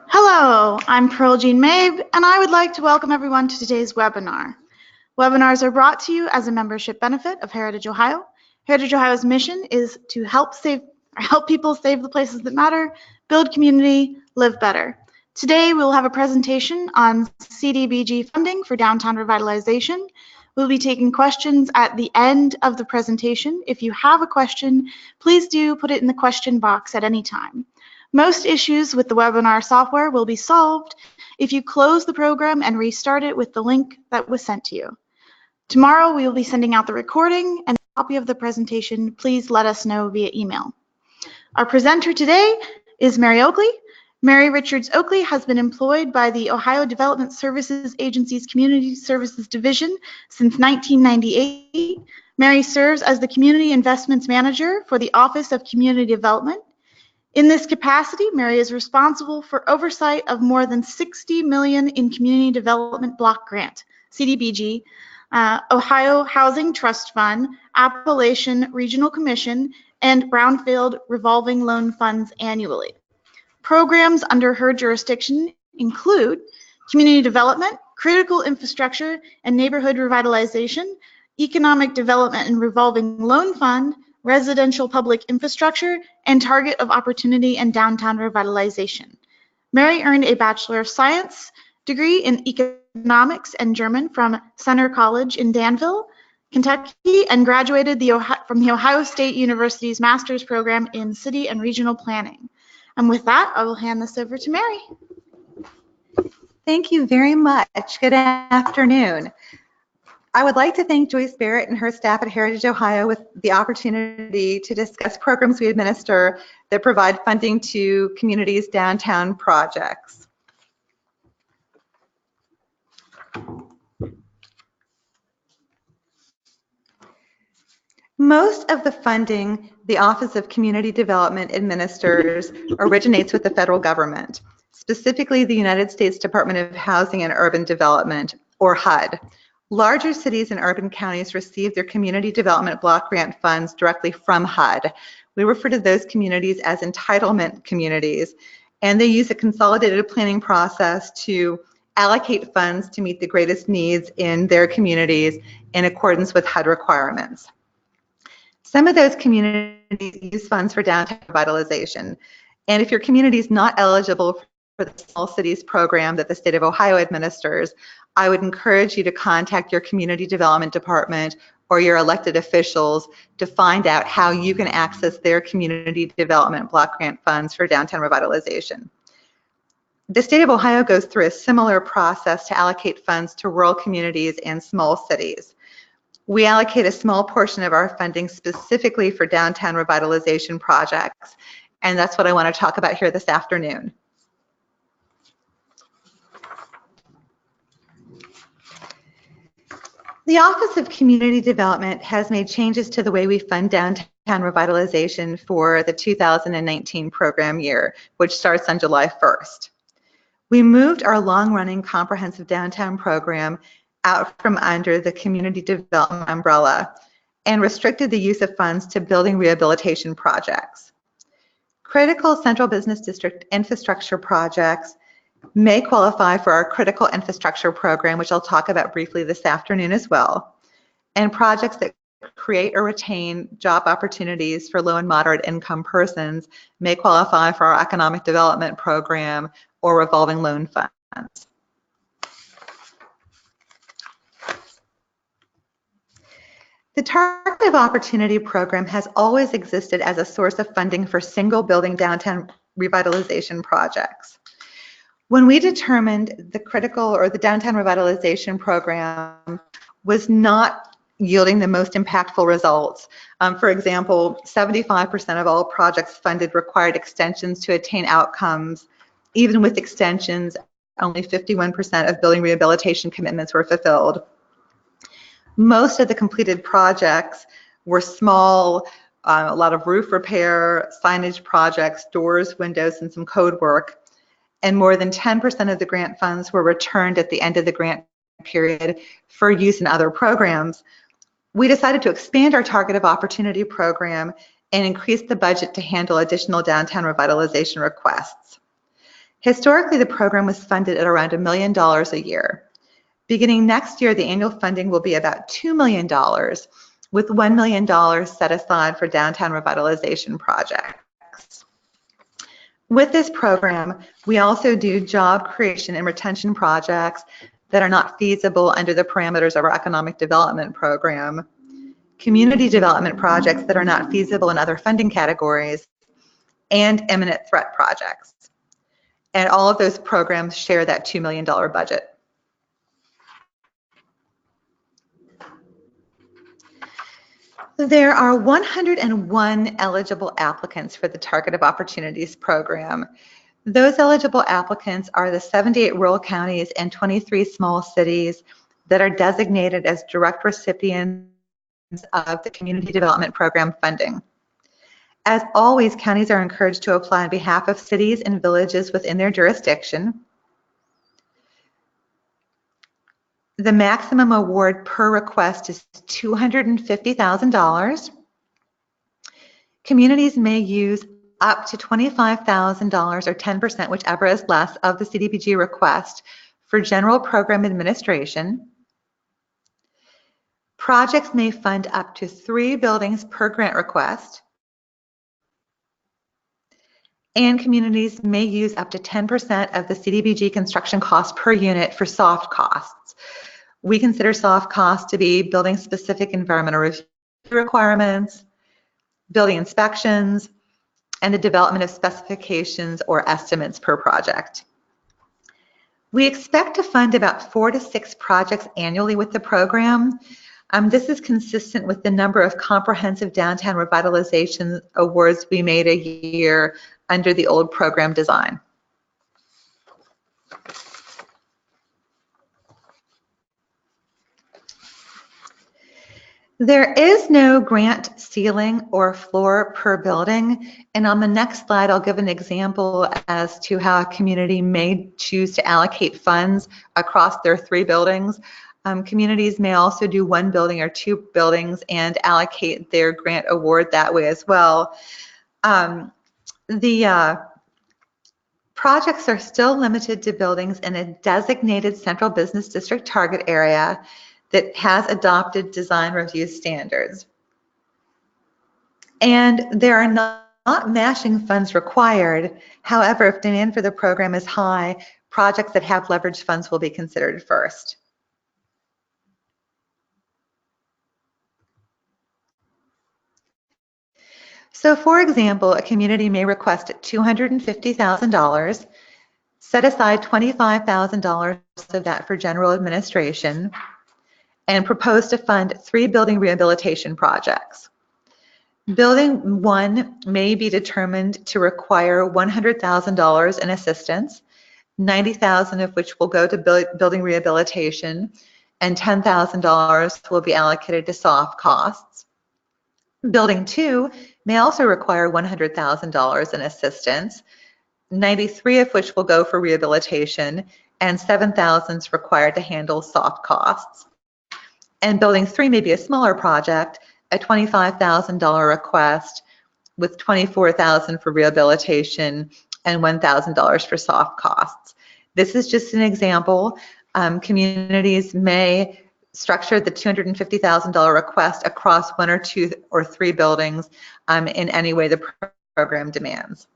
Hello, I'm Pearl Jean Mabe, and I would like to welcome everyone to today's webinar. Webinars are brought to you as a membership benefit of Heritage Ohio. Heritage Ohio's mission is to help people save the places that matter, build community, live better. Today, we'll have a presentation on CDBG funding for downtown revitalization. We'll be taking questions at the end of the presentation. If you have a question, please do put it in the question box at any time. Most issues with the webinar software will be solved if you close the program and restart it with the link that was sent to you. Tomorrow, we will be sending out the recording and a copy of the presentation. Please let us know via email. Our presenter today is Mary Oakley. Mary Richards Oakley has been employed by the Ohio Development Services Agency's Community Services Division since 1998. Mary serves as the Community Investments Manager for the Office of Community Development. In this capacity, Mary is responsible for oversight of more than $60 million in Community Development Block Grant, CDBG, Ohio Housing Trust Fund, Appalachian Regional Commission, and Brownfield Revolving Loan Funds annually. Programs under her jurisdiction include community development, critical infrastructure and neighborhood revitalization, economic development and revolving loan fund, residential public infrastructure, and target of opportunity and downtown revitalization. Mary earned a Bachelor of Science degree in economics and German from Center College in Danville, Kentucky, and graduated from the Ohio State University's Master's Program in City and Regional Planning. And with that, I will hand this over to Mary. Thank you very much. Good afternoon. I would like to thank Joyce Barrett and her staff at Heritage Ohio with the opportunity to discuss programs we administer that provide funding to communities' downtown projects. Most of the funding the Office of Community Development administers originates with the federal government, specifically the United States Department of Housing and Urban Development, or HUD. Larger cities and urban counties receive their community development block grant funds directly from HUD. We refer to those communities as entitlement communities, and they use a consolidated planning process to allocate funds to meet the greatest needs in their communities in accordance with HUD requirements. Some of those communities use funds for downtown revitalization, and if your community is not eligible for the Small Cities program that the state of Ohio administers, I would encourage you to contact your community development department or your elected officials to find out how you can access their community development block grant funds for downtown revitalization. The state of Ohio goes through a similar process to allocate funds to rural communities and small cities. We allocate a small portion of our funding specifically for downtown revitalization projects, and that's what I want to talk about here this afternoon. The Office of Community Development has made changes to the way we fund downtown revitalization for the 2019 program year, which starts on July 1st. We moved our long-running comprehensive downtown program out from under the community development umbrella and restricted the use of funds to building rehabilitation projects. Critical central business district infrastructure projects may qualify for our critical infrastructure program, which I'll talk about briefly this afternoon as well, and projects that create or retain job opportunities for low and moderate income persons may qualify for our economic development program or revolving loan funds. The Target of Opportunity program has always existed as a source of funding for single building downtown revitalization projects. When we determined the critical or the downtown revitalization program was not yielding the most impactful results, for example, 75% of all projects funded required extensions to attain outcomes. Even with extensions, only 51% of building rehabilitation commitments were fulfilled. Most of the completed projects were small, a lot of roof repair, signage projects, doors, windows, and some code work. And more than 10% of the grant funds were returned at the end of the grant period for use in other programs. We decided to expand our Target of Opportunity program and increase the budget to handle additional downtown revitalization requests. Historically, the program was funded at around $1 million a year. Beginning next year, the annual funding will be about $2 million, with $1 million set aside for downtown revitalization projects. With this program, we also do job creation and retention projects that are not feasible under the parameters of our economic development program, community development projects that are not feasible in other funding categories, and imminent threat projects. And all of those programs share that $2 million budget. There are 101 eligible applicants for the Targeted Opportunities Program. Those eligible applicants are the 78 rural counties and 23 small cities that are designated as direct recipients of the Community Development Program funding. As always, counties are encouraged to apply on behalf of cities and villages within their jurisdiction. The maximum award per request is $250,000. Communities may use up to $25,000 or 10%, whichever is less, of the CDBG request for general program administration. Projects may fund up to 3 buildings per grant request. And communities may use up to 10% of the CDBG construction cost per unit for soft costs. We consider soft costs to be building-specific environmental review requirements, building inspections, and the development of specifications or estimates per project. We expect to fund about 4 to 6 projects annually with the program. This is consistent with the number of comprehensive downtown revitalization awards we made a year under the old program design. There is no grant ceiling or floor per building, and on the next slide I'll give an example as to how a community may choose to allocate funds across their 3 buildings. Communities may also do 1 building or 2 buildings and allocate their grant award that way as well. The projects are still limited to buildings in a designated central business district target area that has adopted design review standards. And there are not matching funds required. However, if demand for the program is high, projects that have leveraged funds will be considered first. So for example, a community may request $250,000, set aside $25,000 of that for general administration, and propose to fund 3 building rehabilitation projects. Building 1 may be determined to require $100,000 in assistance, $90,000 of which will go to building rehabilitation, and $10,000 will be allocated to soft costs. Building 2 may also require $100,000 in assistance, 93 of which will go for rehabilitation, and 7,000 is required to handle soft costs. And building 3 may be a smaller project, a $25,000 request with $24,000 for rehabilitation and $1,000 for soft costs. This is just an example. Communities may structure the $250,000 request across 1 or 2 or 3 buildings in any way the program demands.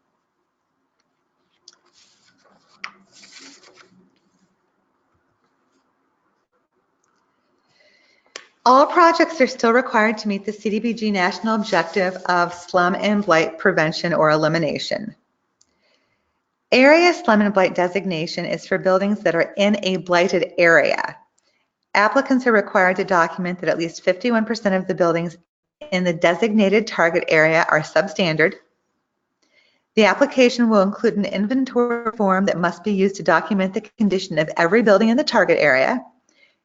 All projects are still required to meet the CDBG national objective of slum and blight prevention or elimination. Area slum and blight designation is for buildings that are in a blighted area. Applicants are required to document that at least 51% of the buildings in the designated target area are substandard. The application will include an inventory form that must be used to document the condition of every building in the target area,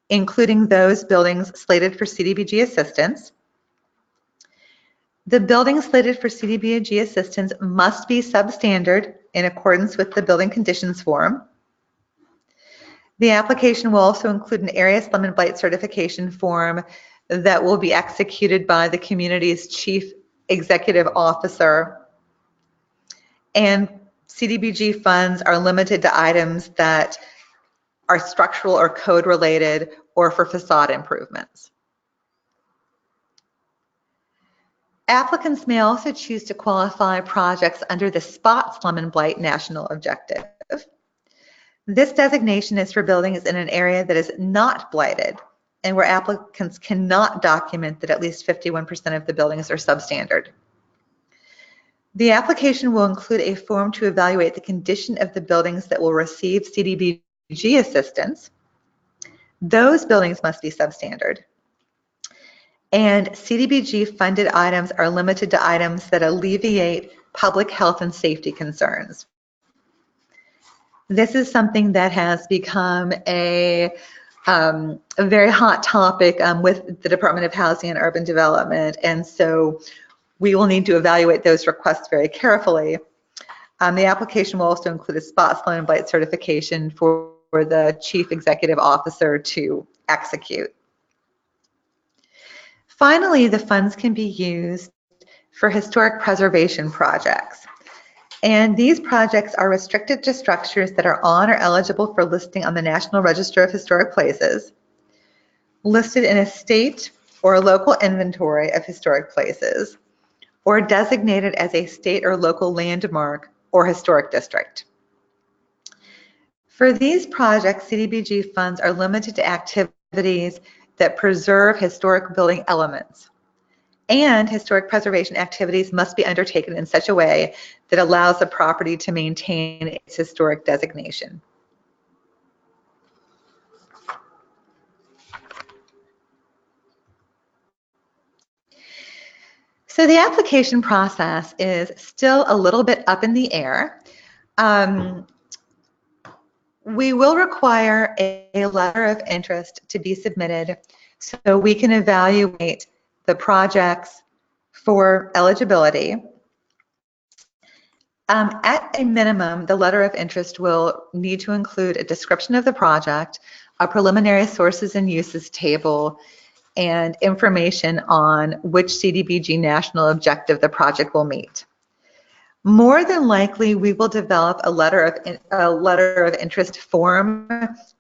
including those buildings slated for CDBG assistance. The buildings slated for CDBG assistance must be substandard in accordance with the building conditions form. The application will also include an area slum and blight certification form that will be executed by the community's chief executive officer, and CDBG funds are limited to items that are structural or code related or for facade improvements. Applicants may also choose to qualify projects under the Spot Slum and Blight National Objective. This designation is for buildings in an area that is not blighted and where applicants cannot document that at least 51% of the buildings are substandard. The application will include a form to evaluate the condition of the buildings that will receive CDBG assistance. Those buildings must be substandard. And CDBG funded items are limited to items that alleviate public health and safety concerns. This is something that has become a very hot topic with the Department of Housing and Urban Development, and so we will need to evaluate those requests very carefully. The application will also include a Spot Slum and Blight certification for the Chief Executive Officer to execute. Finally, the funds can be used for historic preservation projects. And these projects are restricted to structures that are on or eligible for listing on the National Register of Historic Places, listed in a state or local inventory of historic places, or designated as a state or local landmark or historic district. For these projects, CDBG funds are limited to activities that preserve historic building elements, and historic preservation activities must be undertaken in such a way that allows the property to maintain its historic designation. So the application process is still a little bit up in the air. We will require a letter of interest to be submitted so we can evaluate the projects for eligibility. At a minimum, the letter of interest will need to include a description of the project, a preliminary sources and uses table, and information on which CDBG national objective the project will meet. More than likely, we will develop a letter of interest form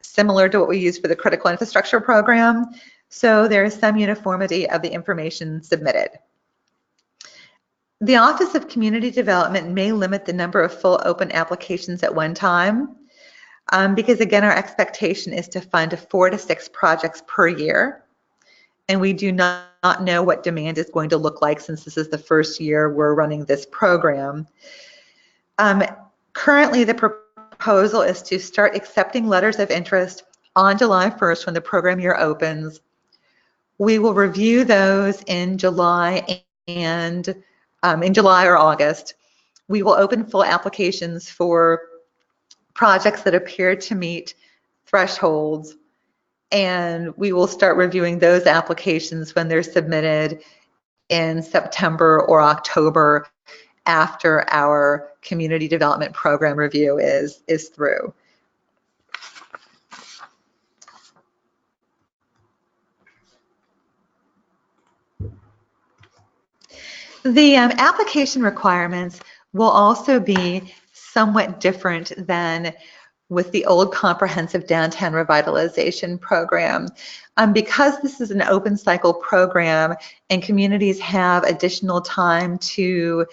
similar to what we use for the critical infrastructure program, so there is some uniformity of the information submitted. The Office of Community Development may limit the number of full open applications at one time because, again, our expectation is to fund 4 to 6 projects per year. And we do not know what demand is going to look like since this is the first year we're running this program. Currently, the proposal is to start accepting letters of interest on July 1st when the program year opens. We will review those in July and in July or August. We will open full applications for projects that appear to meet thresholds, and we will start reviewing those applications when they're submitted in September or October after our community development program review is through. The application requirements will also be somewhat different than with the old comprehensive downtown revitalization program. Because this is an open cycle program and communities have additional time to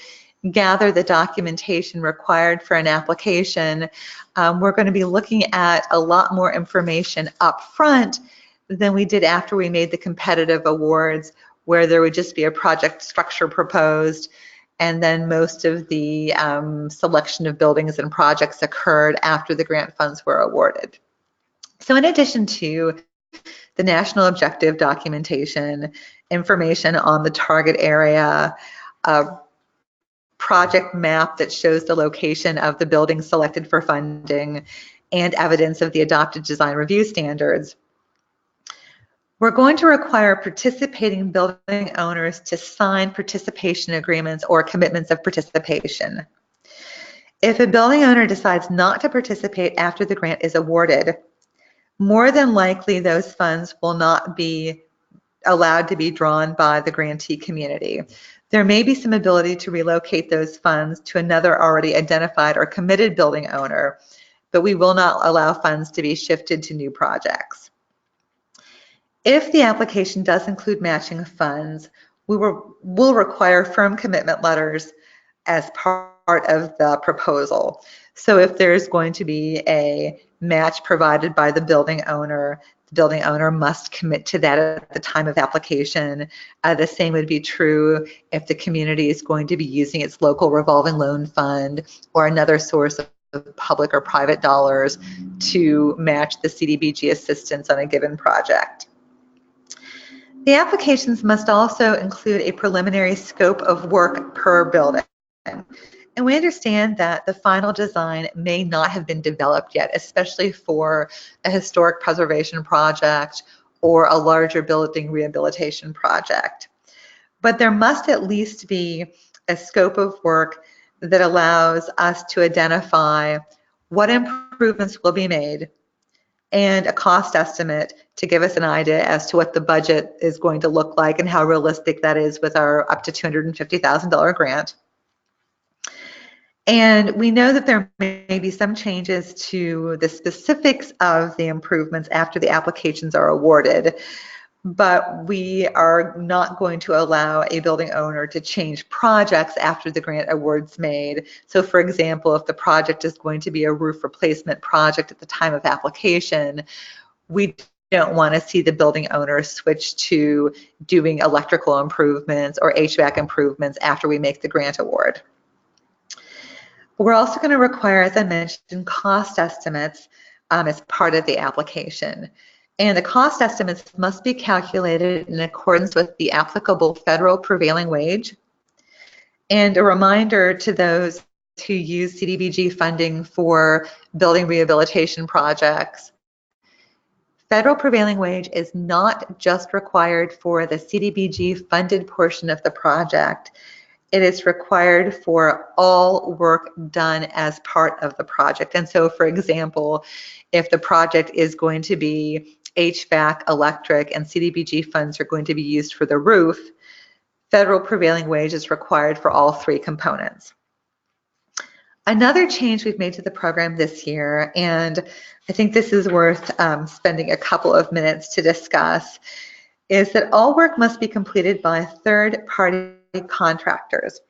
gather the documentation required for an application, we're going to be looking at a lot more information up front than we did after we made the competitive awards, where there would just be a project structure proposed, and then most of the selection of buildings and projects occurred after the grant funds were awarded. So in addition to the national objective documentation, information on the target area, a project map that shows the location of the building selected for funding, and evidence of the adopted design review standards, we're going to require participating building owners to sign participation agreements or commitments of participation. If a building owner decides not to participate after the grant is awarded, more than likely those funds will not be allowed to be drawn by the grantee community. There may be some ability to relocate those funds to another already identified or committed building owner, but we will not allow funds to be shifted to new projects. If the application does include matching funds, we will require firm commitment letters as part of the proposal. So if there's going to be a match provided by the building owner must commit to that at the time of application. The same would be true if the community is going to be using its local revolving loan fund or another source of public or private dollars to match the CDBG assistance on a given project. The applications must also include a preliminary scope of work per building. And we understand that the final design may not have been developed yet, especially for a historic preservation project or a larger building rehabilitation project. But there must at least be a scope of work that allows us to identify what improvements will be made and a cost estimate to give us an idea as to what the budget is going to look like and how realistic that is with our up to $250,000 grant. And we know that there may be some changes to the specifics of the improvements after the applications are awarded, but we are not going to allow a building owner to change projects after the grant award's made. So for example, if the project is going to be a roof replacement project at the time of application, we don't want to see the building owner switch to doing electrical improvements or HVAC improvements after we make the grant award. We're also going to require, as I mentioned, cost estimates as part of the application. And the cost estimates must be calculated in accordance with the applicable federal prevailing wage. And a reminder to those who use CDBG funding for building rehabilitation projects, federal prevailing wage is not just required for the CDBG funded portion of the project. It is required for all work done as part of the project. And so, for example, if the project is going to be HVAC, electric, and CDBG funds are going to be used for the roof, federal prevailing wage is required for all three components. Another change we've made to the program this year, and I think this is worth spending a couple of minutes to discuss, is that all work must be completed by third-party contractors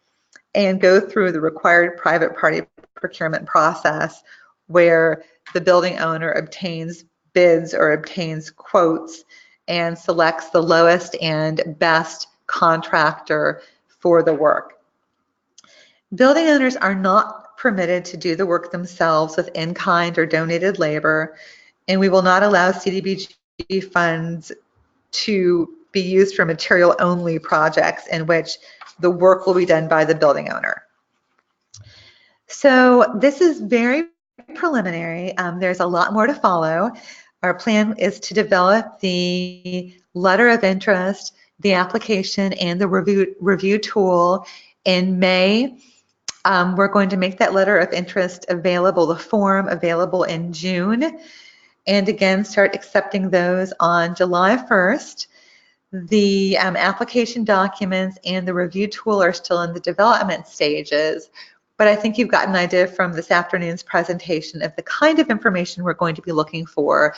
and go through the required private party procurement process where the building owner obtains bids or obtains quotes and selects the lowest and best contractor for the work. Building owners are not permitted to do the work themselves with in-kind or donated labor, and we will not allow CDBG funds to be used for material-only projects in which the work will be done by the building owner. So this is very preliminary. There's a lot more to follow. Our plan is to develop the letter of interest, the application, and the review tool in May. We're going to make that letter of interest available, the form available in June, and again start accepting those on July 1st. The application documents and the review tool are still in the development stages, but I think you've got an idea from this afternoon's presentation of the kind of information we're going to be looking for.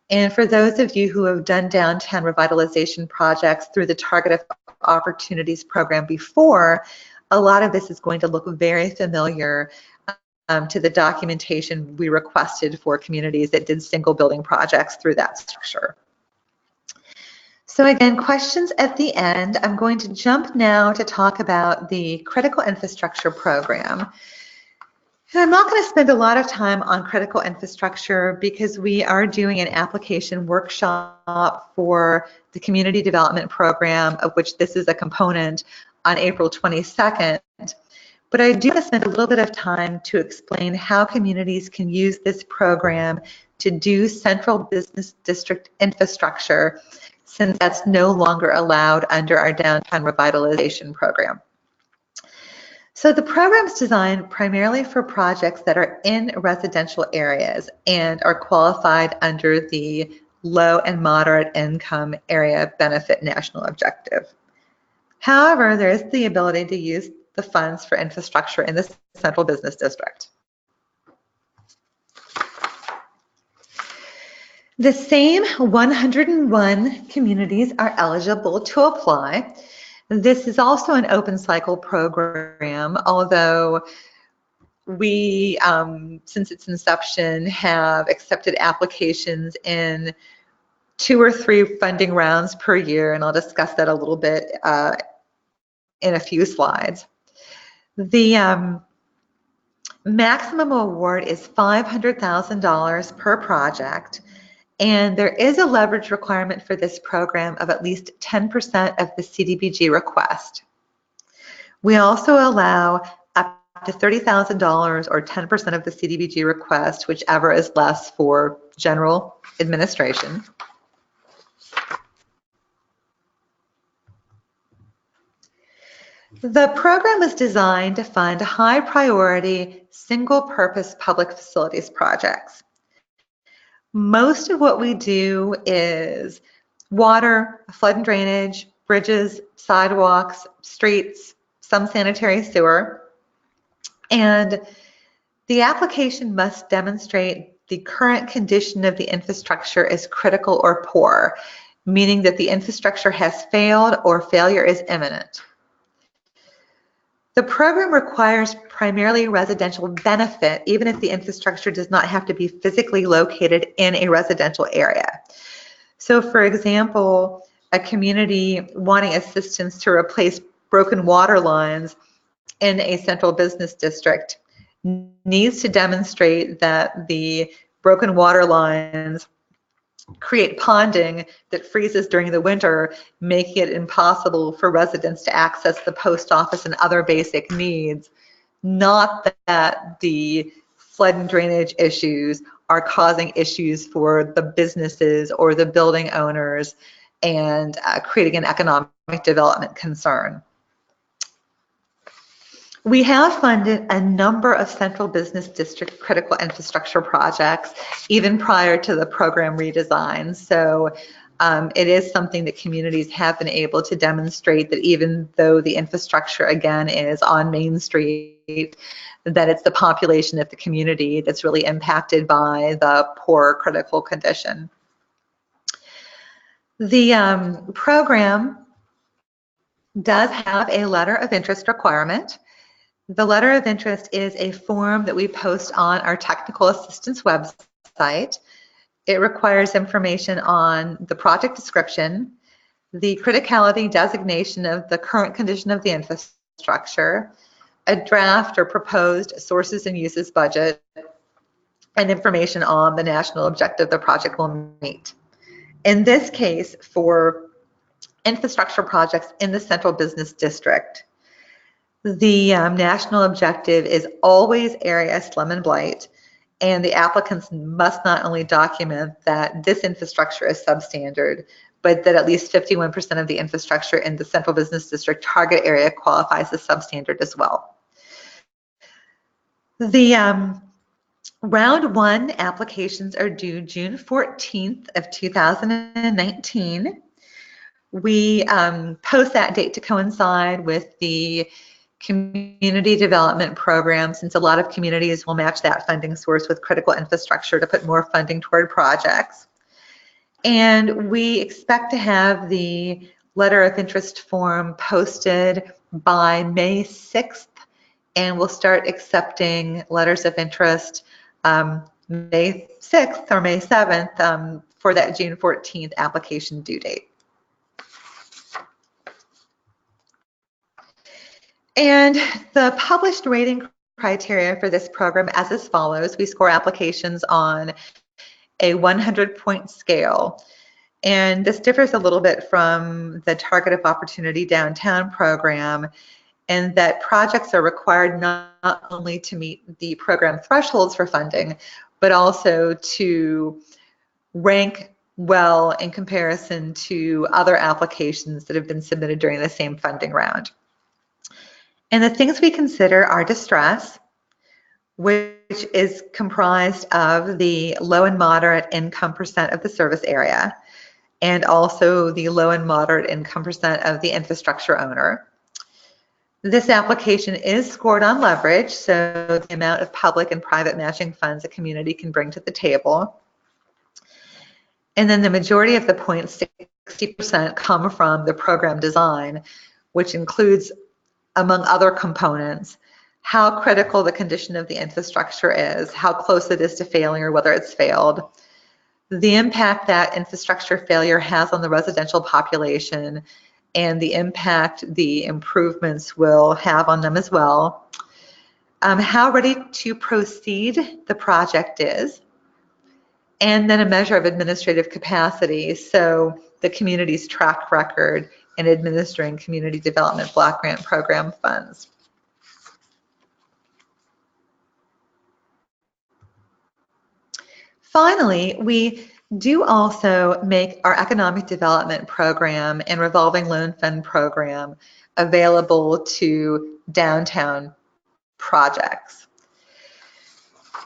And for those of you who have done downtown revitalization projects through the Target Opportunities program before, a lot of this is going to look very familiar to the documentation we requested for communities that did single building projects through that structure. So again, questions at the end. I'm going to jump now to talk about the critical infrastructure program. And I'm not going to spend a lot of time on critical infrastructure because we are doing an application workshop for the community development program, of which this is a component, on April 22nd. But I do want to spend a little bit of time to explain how communities can use this program to do central business district infrastructure, since that's no longer allowed under our Downtown Revitalization Program. So the program is designed primarily for projects that are in residential areas and are qualified under the low and moderate income area benefit national objective. However, there is the ability to use the funds for infrastructure in the central business district. The same 101 communities are eligible to apply. This is also an open cycle program, although we, since its inception, have accepted applications in 2 or 3 funding rounds per year, and I'll discuss that a little bit in a few slides. The maximum award is $500,000 per project, and there is a leverage requirement for this program of at least 10% of the CDBG request. We also allow up to $30,000 or 10% of the CDBG request, whichever is less, for general administration. The program is designed to fund high priority, single purpose public facilities projects. Most of what we do is water, flood and drainage, bridges, sidewalks, streets, some sanitary sewer. And the application must demonstrate the current condition of the infrastructure is critical or poor, meaning that the infrastructure has failed or failure is imminent. The program requires primarily residential benefit, even if the infrastructure does not have to be physically located in a residential area. So for example, a community wanting assistance to replace broken water lines in a central business district needs to demonstrate that the broken water lines create ponding that freezes during the winter, making it impossible for residents to access the post office and other basic needs. Not that the flood and drainage issues are causing issues for the businesses or the building owners and creating an economic development concern. We have funded a number of central business district critical infrastructure projects even prior to the program redesign. So it is something that communities have been able to demonstrate that even though the infrastructure again is on Main Street, that it's the population of the community that's really impacted by the poor critical condition. The program does have a letter of interest requirement. The letter of interest is a form that we post on our technical assistance website. It requires information on the project description, the criticality designation of the current condition of the infrastructure, a draft or proposed sources and uses budget, and information on the national objective the project will meet. In this case, for infrastructure projects in the central business district, the national objective is always area slum and blight, and the applicants must not only document that this infrastructure is substandard, but that at least 51% of the infrastructure in the central business district target area qualifies as substandard as well. The round 1 applications are due June 14th of 2019. We post that date to coincide with the community development program, since a lot of communities will match that funding source with critical infrastructure to put more funding toward projects. And we expect to have the letter of interest form posted by May 6th, and we'll start accepting letters of interest May 6th or May 7th for that June 14th application due date. And the published rating criteria for this program as as follows. We score applications on a 100-point scale. And this differs a little bit from the Target of Opportunity Downtown program, in that projects are required not only to meet the program thresholds for funding, but also to rank well in comparison to other applications that have been submitted during the same funding round. And the things we consider are distress, which is comprised of the low and moderate income percent of the service area, and also the low and moderate income percent of the infrastructure owner. This application is scored on leverage, so the amount of public and private matching funds a community can bring to the table. And then the majority of the points, 60%, come from the program design, which includes, among other components, how critical the condition of the infrastructure is, how close it is to failing or whether it's failed, the impact that infrastructure failure has on the residential population, and the impact the improvements will have on them as well, how ready to proceed the project is, and then a measure of administrative capacity, so the community's track record in administering community development block grant program funds. Finally, we do also make our economic development program and revolving loan fund program available to downtown projects.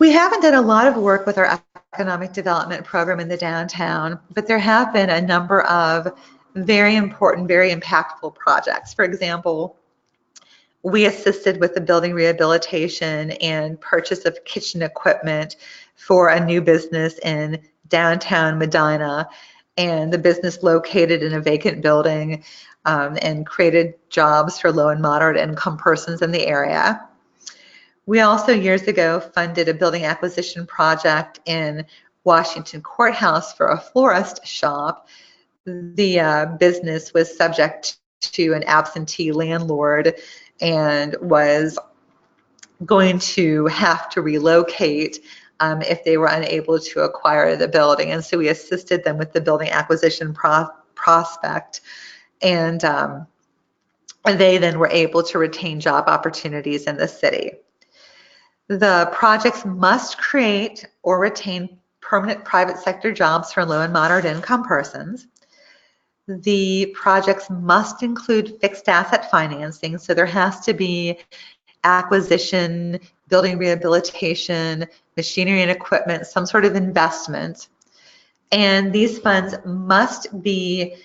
We haven't done a lot of work with our economic development program in the downtown, but there have been a number of very important, very impactful projects. For example, we assisted with the building rehabilitation and purchase of kitchen equipment for a new business in downtown Medina, and the business located in a vacant building and created jobs for low and moderate income persons in the area. We also years ago funded a building acquisition project in Washington Courthouse for a florist shop. The business was subject to an absentee landlord and was going to have to relocate if they were unable to acquire the building. And so we assisted them with the building acquisition prospect, and they then were able to retain job opportunities in the city. The projects must create or retain permanent private sector jobs for low and moderate income persons. The projects must include fixed asset financing, so there has to be acquisition, building rehabilitation, machinery and equipment, some sort of investment. And these funds must be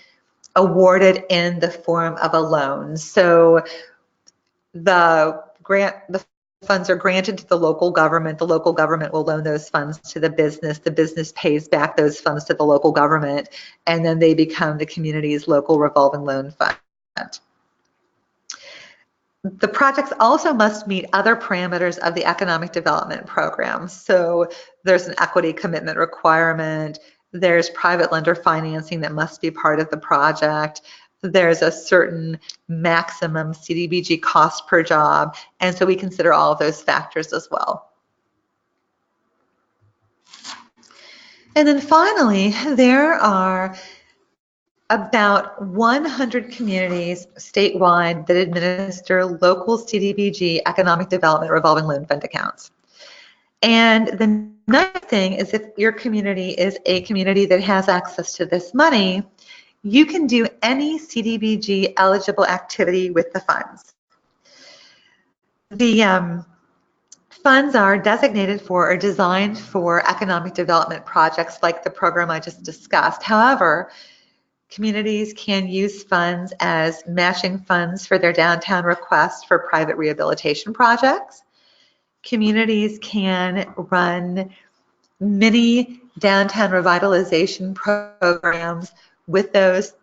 awarded in the form of a loan. So the funds are granted to the local government will loan those funds to the business pays back those funds to the local government, and then they become the community's local revolving loan fund. The projects also must meet other parameters of the economic development program. So there's an equity commitment requirement, there's private lender financing that must be part of the project, there's a certain maximum CDBG cost per job, and so we consider all of those factors as well. And then finally, there are about 100 communities statewide that administer local CDBG economic development revolving loan fund accounts. And the nice thing is, if your community is a community that has access to this money, you can do any CDBG eligible activity with the funds. The funds are designated for or designed for economic development projects like the program I just discussed. However, communities can use funds as matching funds for their downtown requests for private rehabilitation projects. Communities can run mini downtown revitalization programs with those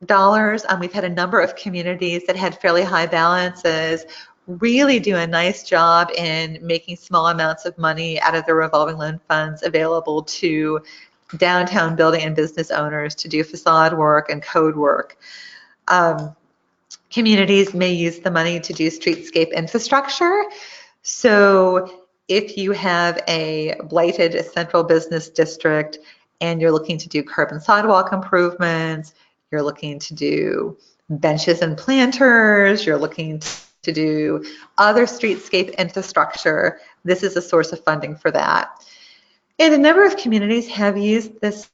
dollars. We've had a number of communities that had fairly high balances really do a nice job in making small amounts of money out of their revolving loan funds available to downtown building and business owners to do facade work and code work. Communities may use the money to do streetscape infrastructure. So if you have a blighted central business district and you're looking to do curb and sidewalk improvements, you're looking to do benches and planters, you're looking to do other streetscape infrastructure, this is a source of funding for that. And a number of communities have used this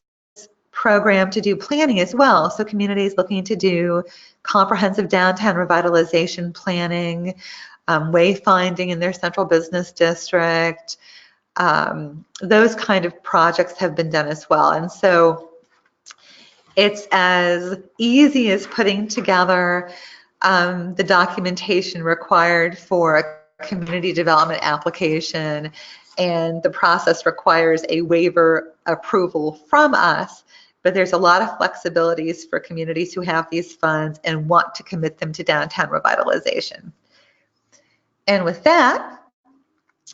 program to do planning as well. So communities looking to do comprehensive downtown revitalization planning, wayfinding in their central business district, those kind of projects have been done as well. And so It's as easy as putting together the documentation required for a community development application, and the process requires a waiver approval from us, but there's a lot of flexibilities for communities who have these funds and want to commit them to downtown revitalization. And with that,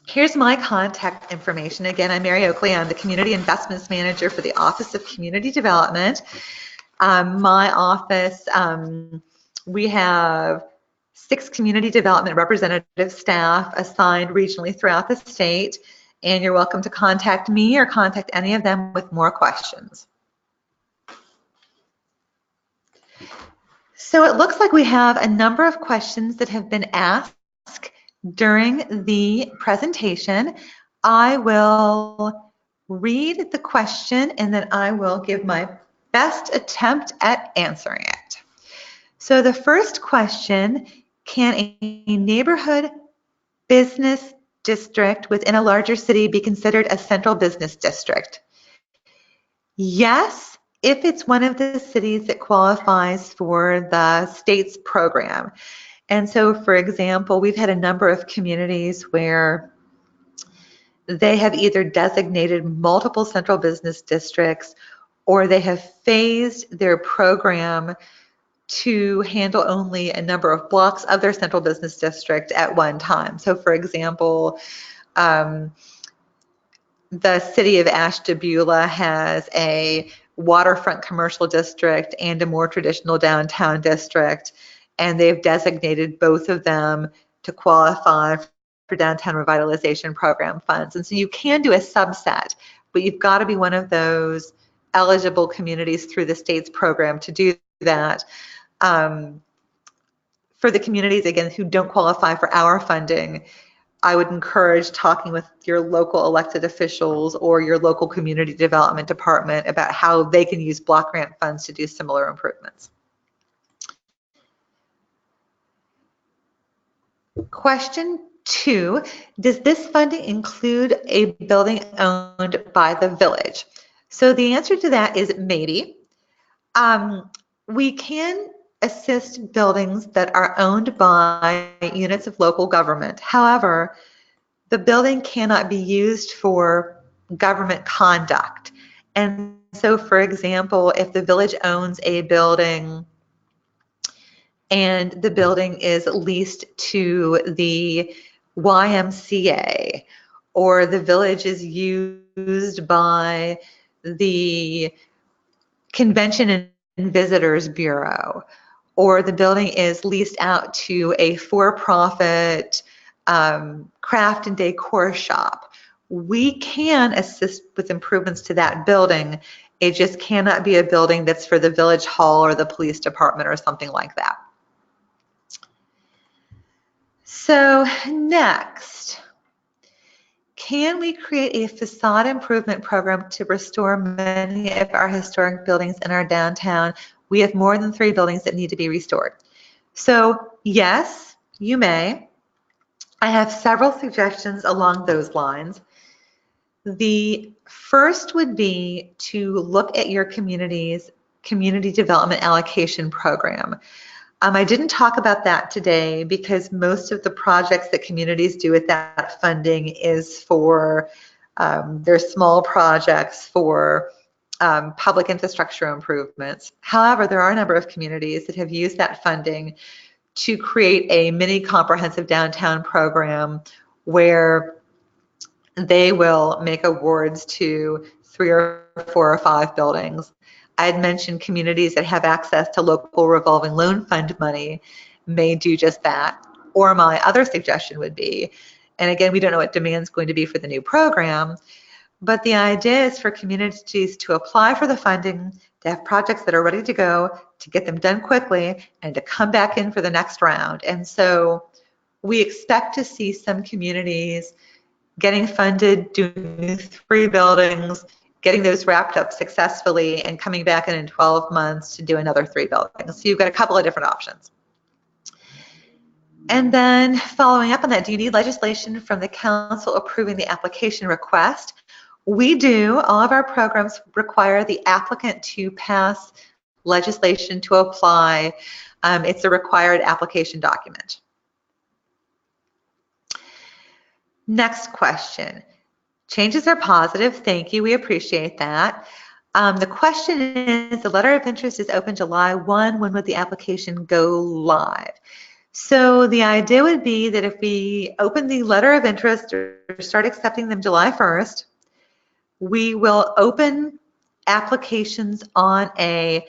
here's my contact information. Again, I'm Mary Oakley. I'm the Community Investments Manager for the Office of Community Development. My office, we have 6 community development representative staff assigned regionally throughout the state, and you're welcome to contact me or contact any of them with more questions. So it looks like we have a number of questions that have been asked during the presentation. I will read the question and then I will give my best attempt at answering it. So the first question, can a neighborhood business district within a larger city be considered a central business district? Yes, if it's one of the cities that qualifies for the state's program. And so, for example, we've had a number of communities where they have either designated multiple central business districts or they have phased their program to handle only a number of blocks of their central business district at one time. So, for example, the city of Ashtabula has a waterfront commercial district and a more traditional downtown district, and they've designated both of them to qualify for Downtown Revitalization Program funds. And so you can do a subset, but you've got to be one of those eligible communities through the state's program to do that. For the communities, again, who don't qualify for our funding, I would encourage talking with your local elected officials or your local community development department about how they can use block grant funds to do similar improvements. Question 2, does this funding include a building owned by the village? So the answer to that is maybe. We can assist buildings that are owned by units of local government. However, the building cannot be used for government conduct. And so, for example, if the village owns a building and the building is leased to the YMCA, or the village is used by the Convention and Visitors Bureau, or the building is leased out to a for-profit craft and decor shop, we can assist with improvements to that building. It just cannot be a building that's for the village hall or the police department or something like that. So next, can we create a facade improvement program to restore many of our historic buildings in our downtown? We have more than 3 buildings that need to be restored. So yes, you may. I have several suggestions along those lines. The first would be to look at your community's community development allocation program. I didn't talk about that today because most of the projects that communities do with that funding is for their small projects for public infrastructure improvements. However, there are a number of communities that have used that funding to create a mini comprehensive downtown program where they will make awards to 3 or 4 or 5 buildings. I had mentioned communities that have access to local revolving loan fund money may do just that. Or my other suggestion would be, and again, we don't know what demand is going to be for the new program, but the idea is for communities to apply for the funding, to have projects that are ready to go, to get them done quickly, and to come back in for the next round. And so we expect to see some communities getting funded, doing 3 buildings, getting those wrapped up successfully, and coming back in 12 months to do another 3 buildings. So you've got a couple of different options. And then following up on that, do you need legislation from the council approving the application request? We do. All of our programs require the applicant to pass legislation to apply. It's a required application document. Next question. Changes are positive. Thank you. We appreciate that. The question is, the letter of interest is open July 1. When would the application go live? So the idea would be that if we open the letter of interest or start accepting them July 1st, we will open applications on a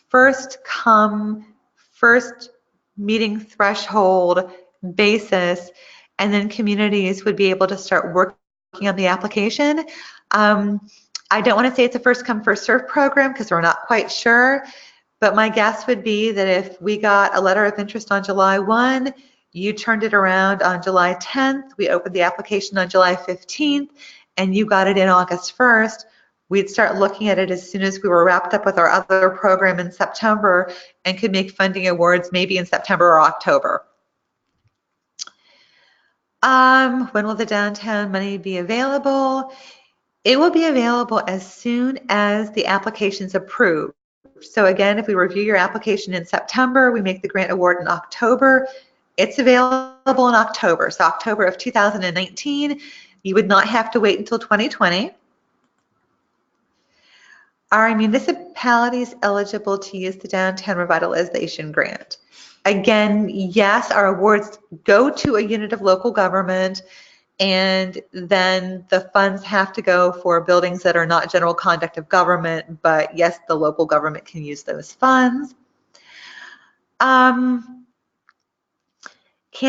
first come, first meeting threshold basis, and then communities would be able to start working on the application. I don't want to say it's a first come, first serve program because we're not quite sure, but my guess would be that if we got a letter of interest on July 1, you turned it around on July 10th, we opened the application on July 15th, and you got it in August 1st, we'd start looking at it as soon as we were wrapped up with our other program in September and could make funding awards maybe in September or October. When will the downtown money be available? It will be available as soon as the application is approved. So again, if we review your application in September, we make the grant award in October, it's available in October. So October of 2019, you would not have to wait until 2020. Are municipalities eligible to use the Downtown Revitalization Grant? Again, yes, our awards go to a unit of local government, and then the funds have to go for buildings that are not general conduct of government, but yes, the local government can use those funds. Can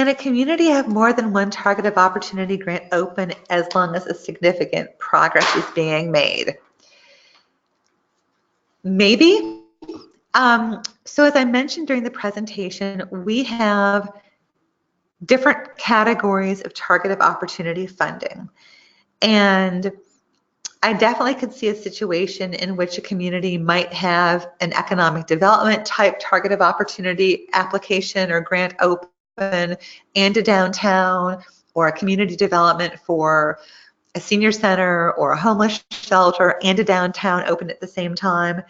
a community have more than one target of opportunity grant open as long as a significant progress is being made? Maybe. So as I mentioned during the presentation, we have different categories of target of opportunity funding. And I definitely could see a situation in which a community might have an economic development type target of opportunity application or grant open and a downtown, or a community development for a senior center or a homeless shelter and a downtown open at the same time.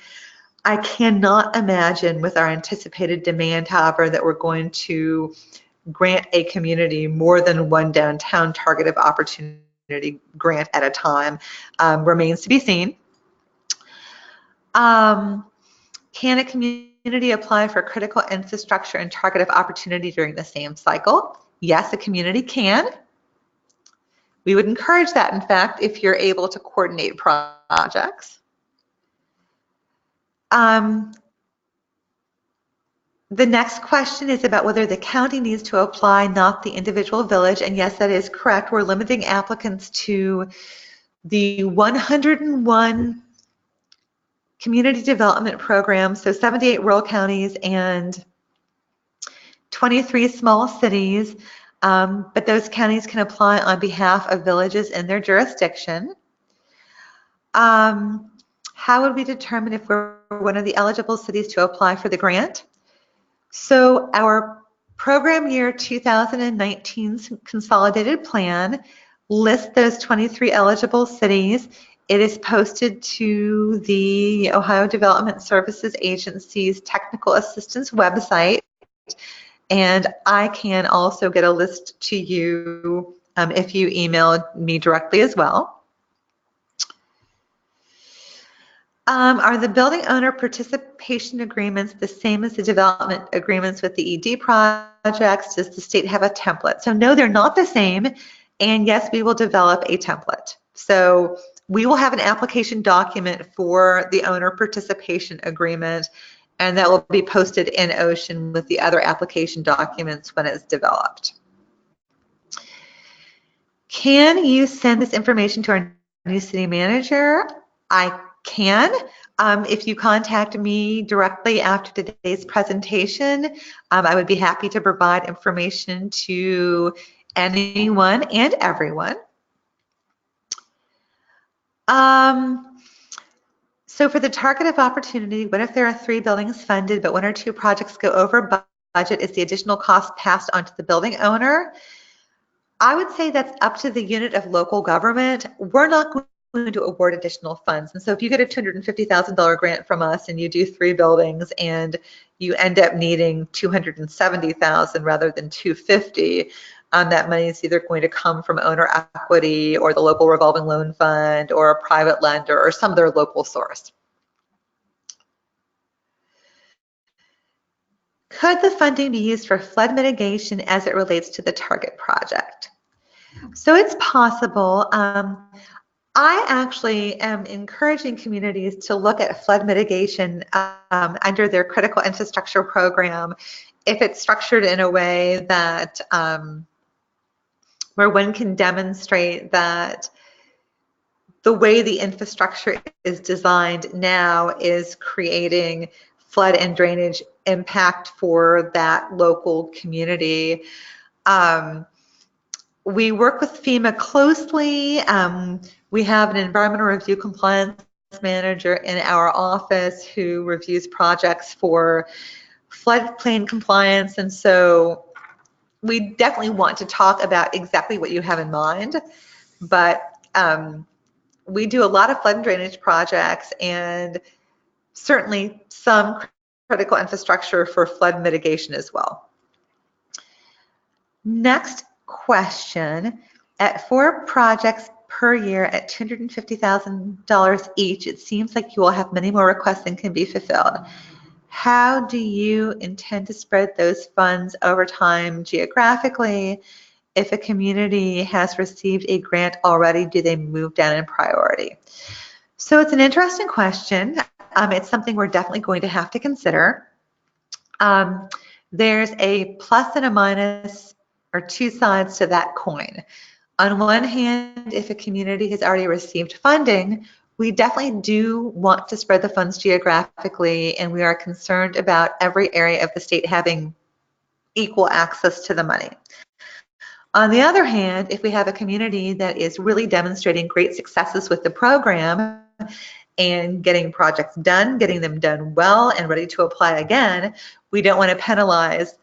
I cannot imagine with our anticipated demand, however, that we're going to grant a community more than one downtown target of opportunity grant at a time. Remains to be seen. Can a community apply for critical infrastructure and target of opportunity during the same cycle? Yes, a community can. We would encourage that, in fact, if you're able to coordinate projects. The next question is about whether the county needs to apply, not the individual village. And yes, that is correct. We're limiting applicants to the 101 community development programs, so 78 rural counties and 23 small cities. But those counties can apply on behalf of villages in their jurisdiction. How would we determine if we're one of the eligible cities to apply for the grant? So our program year 2019's consolidated plan lists those 23 eligible cities. It is posted to the Ohio Development Services Agency's Technical Assistance website, and I can also get a list to you if you email me directly as well. Are the building owner participation agreements the same as the development agreements with the ED projects? Does the state have a template? So no, they're not the same. And yes, we will develop a template. So we will have an application document for the owner participation agreement, and that will be posted in Ocean with the other application documents when it's developed. Can you send this information to our new city manager? I can. If you contact me directly after today's presentation, I would be happy to provide information to anyone and everyone. So for the target of opportunity, what if there are 3 buildings funded, but 1 or 2 projects go over budget? Is the additional cost passed on to the building owner? I would say that's up to the unit of local government. We're not going to award additional funds. And so if you get a $250,000 grant from us and you do 3 buildings and you end up needing $270,000 rather than $250,000, that money is either going to come from owner equity or the local revolving loan fund or a private lender or some other local source. Could the funding be used for flood mitigation as it relates to the target project? So it's possible. I actually am encouraging communities to look at flood mitigation under their critical infrastructure program if it's structured in a way that where one can demonstrate that the way the infrastructure is designed now is creating flood and drainage impact for that local community. We work with FEMA closely. We have an environmental review compliance manager in our office who reviews projects for floodplain compliance, and so we definitely want to talk about exactly what you have in mind, but we do a lot of flood and drainage projects and certainly some critical infrastructure for flood mitigation as well. Next question, at 4 projects per year at $250,000 each, it seems like you will have many more requests than can be fulfilled. How do you intend to spread those funds over time geographically? If a community has received a grant already, do they move down in priority? So it's an interesting question. It's something we're definitely going to have to consider. There's a plus and a minus, or 2 sides to that coin. On one hand, if a community has already received funding, we definitely do want to spread the funds geographically, and we are concerned about every area of the state having equal access to the money. On the other hand, if we have a community that is really demonstrating great successes with the program and getting projects done, getting them done well and ready to apply again, we don't want to penalize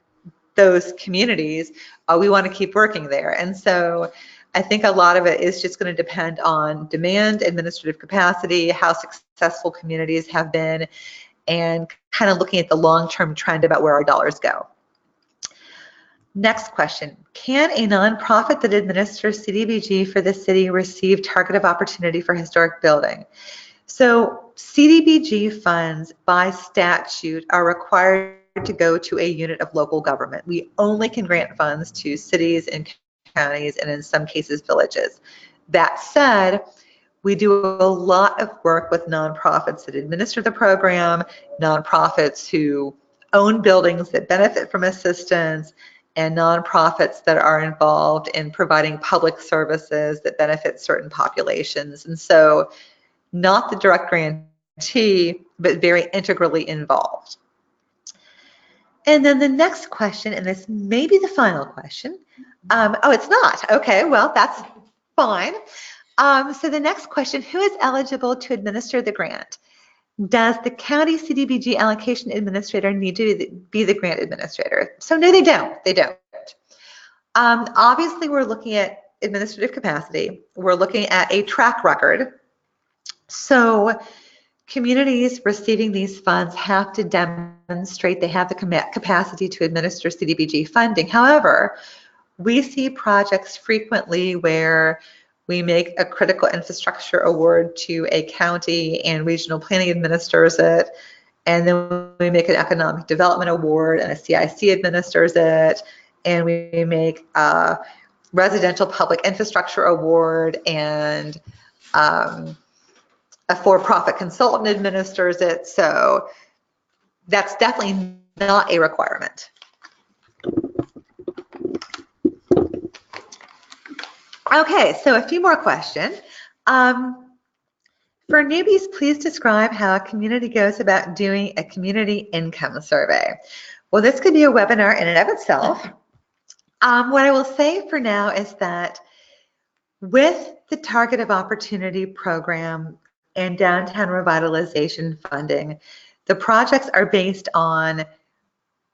those communities. We want to keep working there. And so I think a lot of it is just going to depend on demand, administrative capacity, how successful communities have been, and kind of looking at the long-term trend about where our dollars go. Next question, can a nonprofit that administers CDBG for the city receive target of opportunity for historic building? So CDBG funds by statute are required to go to a unit of local government. We only can grant funds to cities and counties and in some cases villages. That said, we do a lot of work with nonprofits that administer the program, nonprofits who own buildings that benefit from assistance, and nonprofits that are involved in providing public services that benefit certain populations. And so not the direct grantee, but very integrally involved. And then the next question, and this may be the final question. Oh, it's not. Okay, well, that's fine. So the next question, who is eligible to administer the grant? Does the county CDBG allocation administrator need to be the grant administrator? So no, they don't. They don't. Obviously, we're looking at administrative capacity. We're looking at a track record. So communities receiving these funds have to demonstrate they have the capacity to administer CDBG funding. However, we see projects frequently where we make a critical infrastructure award to a county and regional planning administers it, and then we make an economic development award and a CIC administers it, and we make a residential public infrastructure award and a for-profit consultant administers it. So that's definitely not a requirement. Okay, so a few more questions. For newbies, please describe how a community goes about doing a community income survey. Well, this could be a webinar in and of itself. What I will say for now is that with the Target of Opportunity program and Downtown Revitalization funding, the projects are based on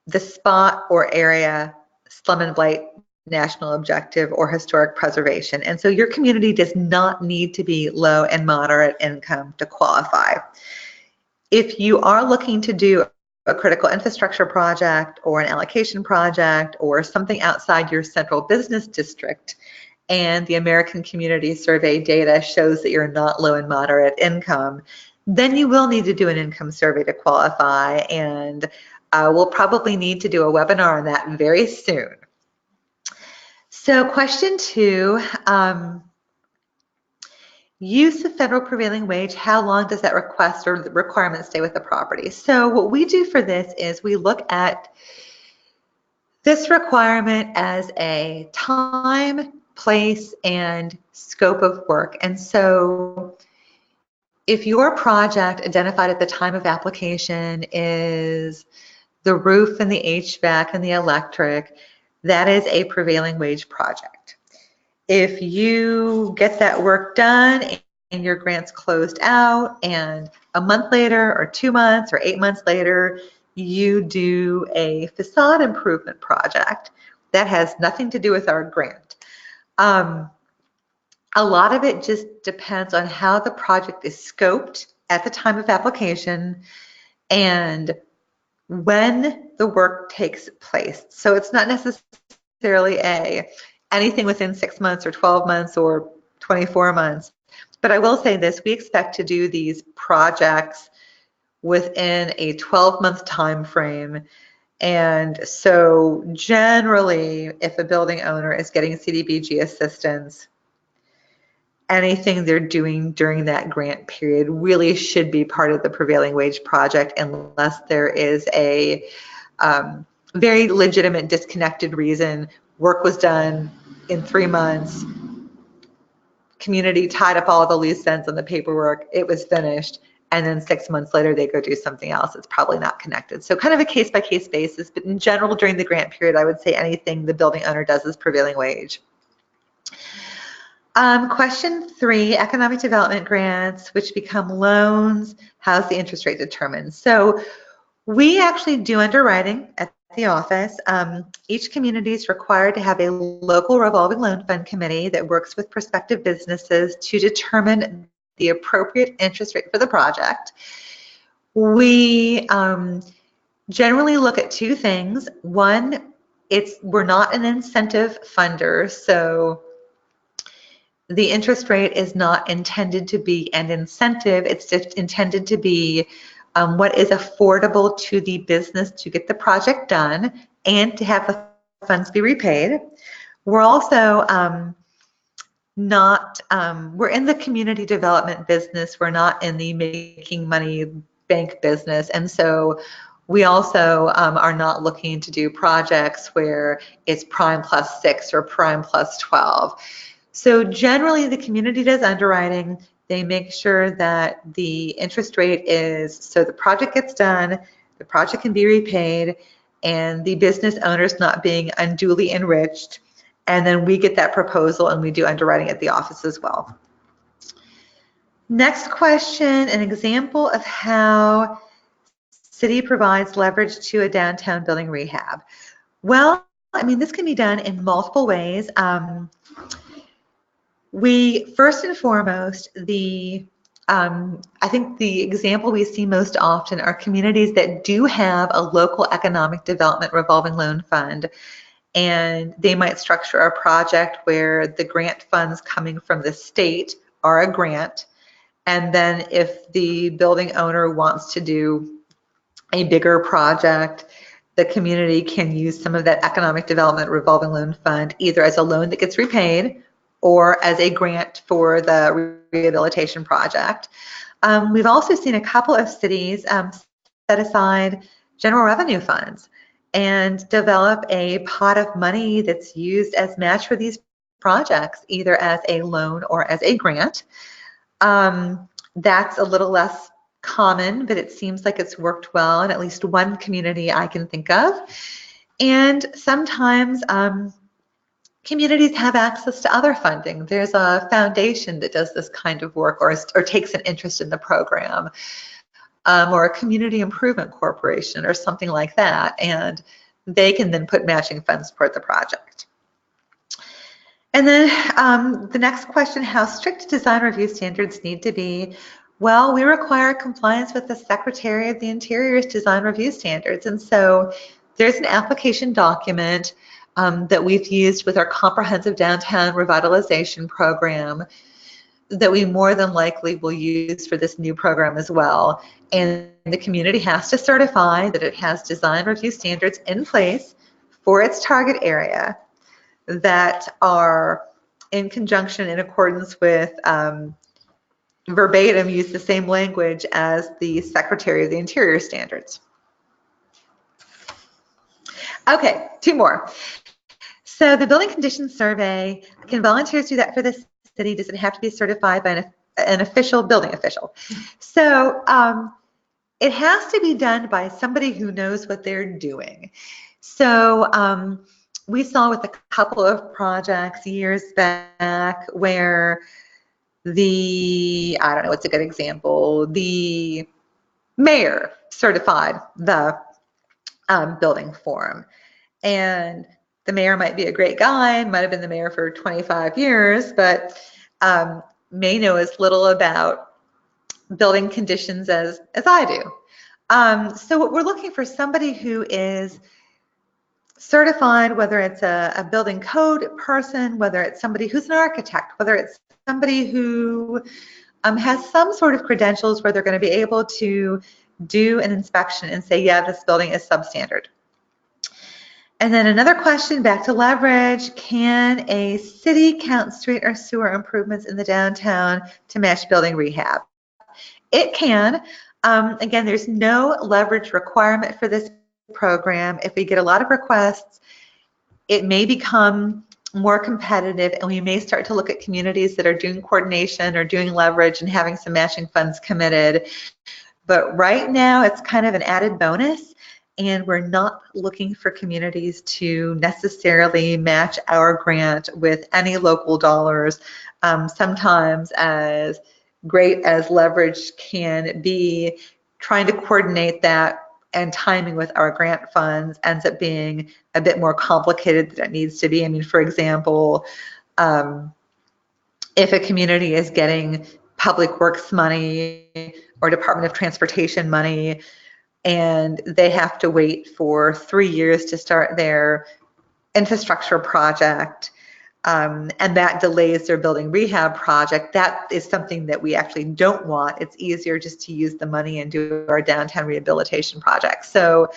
the spot or area slum and blight national objective, or historic preservation. And so your community does not need to be low and moderate income to qualify. If you are looking to do a critical infrastructure project or an allocation project or something outside your central business district, and the American Community Survey data shows that you're not low and moderate income, then you will need to do an income survey to qualify, and we'll probably need to do a webinar on that very soon. So question 2, use of federal prevailing wage, how long does that request or the requirement stay with the property? So what we do for this is we look at this requirement as a time, place, and scope of work. And so if your project identified at the time of application is the roof and the HVAC and the electric, that is a prevailing wage project. If you get that work done and your grant's closed out, and a month later or 2 months or 8 months later, you do a facade improvement project, that has nothing to do with our grant. A lot of it just depends on how the project is scoped at the time of application and when the work takes place. So it's not necessarily anything within 6 months or 12 months or 24 months. But I will say this, we expect to do these projects within a 12-month time frame. And so generally, if a building owner is getting CDBG assistance, anything they're doing during that grant period really should be part of the prevailing wage project, unless there is a very legitimate disconnected reason. Work was done in 3 months, community tied up all the loose ends on the paperwork, it was finished, and then 6 months later they go do something else. It's probably not connected. So kind of a case-by-case basis, but in general during the grant period, I would say anything the building owner does is prevailing wage. Question 3, economic development grants, which become loans, how's the interest rate determined? So we actually do underwriting at the office. Each community is required to have a local revolving loan fund committee that works with prospective businesses to determine the appropriate interest rate for the project. We generally look at 2 things. One, we're not an incentive funder, so the interest rate is not intended to be an incentive. It's just intended to be what is affordable to the business to get the project done and to have the funds be repaid. We're also we're in the community development business. We're not in the making money bank business. And so we also are not looking to do projects where it's prime plus 6 or prime plus 12. So generally the community does underwriting. They make sure that the interest rate is, so the project gets done, the project can be repaid, and the business owner's not being unduly enriched. And then we get that proposal and we do underwriting at the office as well. Next question, an example of how city provides leverage to a downtown building rehab. Well, I mean, this can be done in multiple ways. We first and foremost, I think the example we see most often are communities that do have a local economic development revolving loan fund, and they might structure a project where the grant funds coming from the state are a grant, and then if the building owner wants to do a bigger project, the community can use some of that economic development revolving loan fund either as a loan that gets repaid or as a grant for the rehabilitation project. We've also seen a couple of cities set aside general revenue funds and develop a pot of money that's used as match for these projects, either as a loan or as a grant. That's a little less common, but it seems like it's worked well in at least one community I can think of. And sometimes communities have access to other funding. There's a foundation that does this kind of work or takes an interest in the program, or a community improvement corporation or something like that, and they can then put matching funds toward the project. And then the next question, how strict design review standards need to be? Well, we require compliance with the Secretary of the Interior's design review standards. And so there's an application document that we've used with our comprehensive Downtown Revitalization Program that we more than likely will use for this new program as well. And the community has to certify that it has design review standards in place for its target area that are in conjunction, in accordance with verbatim, use the same language as the Secretary of the Interior standards. Okay, 2 more. So the building conditions survey, can volunteers do that for the city? Does it have to be certified by an official building official? So it has to be done by somebody who knows what they're doing. So we saw with a couple of projects years back where I don't know, what's a good example? The mayor certified the building form. And the mayor might be a great guy, might have been the mayor for 25 years, but may know as little about building conditions as I do. So what we're looking for, somebody who is certified, whether it's a building code person, whether it's somebody who's an architect, whether it's somebody who has some sort of credentials where they're going to be able to do an inspection and say, yeah, this building is substandard. And then another question, back to leverage, can a city count street or sewer improvements in the downtown to match building rehab? It can. Again, there's no leverage requirement for this program. If we get a lot of requests, it may become more competitive, and we may start to look at communities that are doing coordination or doing leverage and having some matching funds committed. But right now, it's kind of an added bonus, and we're not looking for communities to necessarily match our grant with any local dollars. Sometimes, as great as leverage can be, trying to coordinate that and timing with our grant funds ends up being a bit more complicated than it needs to be. I mean, for example, if a community is getting public works money or Department of Transportation money, and they have to wait for 3 years to start their infrastructure project, and that delays their building rehab project, that is something that we actually don't want. It's easier just to use the money and do our downtown rehabilitation project. So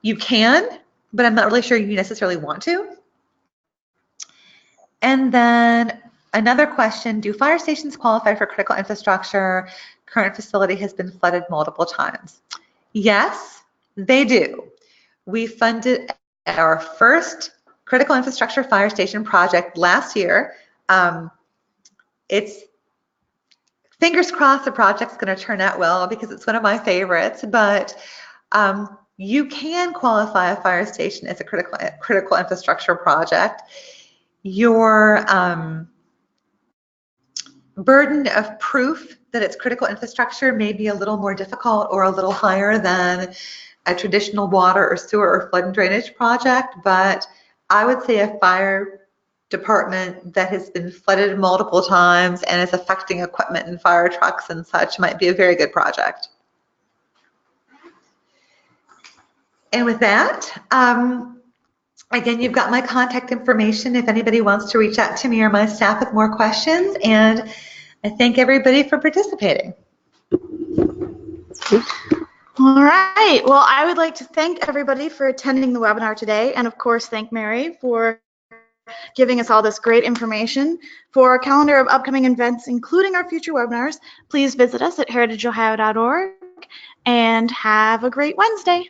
you can, but I'm not really sure you necessarily want to. And then another question, do fire stations qualify for critical infrastructure? Current facility has been flooded multiple times. Yes, they do. We funded our first critical infrastructure fire station project last year. It's fingers crossed the project's going to turn out well because it's one of my favorites, but you can qualify a fire station as a critical infrastructure project. Your burden of proof that it's critical infrastructure may be a little more difficult or a little higher than a traditional water or sewer or flood and drainage project, but I would say a fire department that has been flooded multiple times and is affecting equipment and fire trucks and such might be a very good project. And with that, again, you've got my contact information if anybody wants to reach out to me or my staff with more questions, and I thank everybody for participating. All right. Well, I would like to thank everybody for attending the webinar today, and of course, thank Mary for giving us all this great information. For our calendar of upcoming events, including our future webinars, please visit us at heritageohio.org, and have a great Wednesday.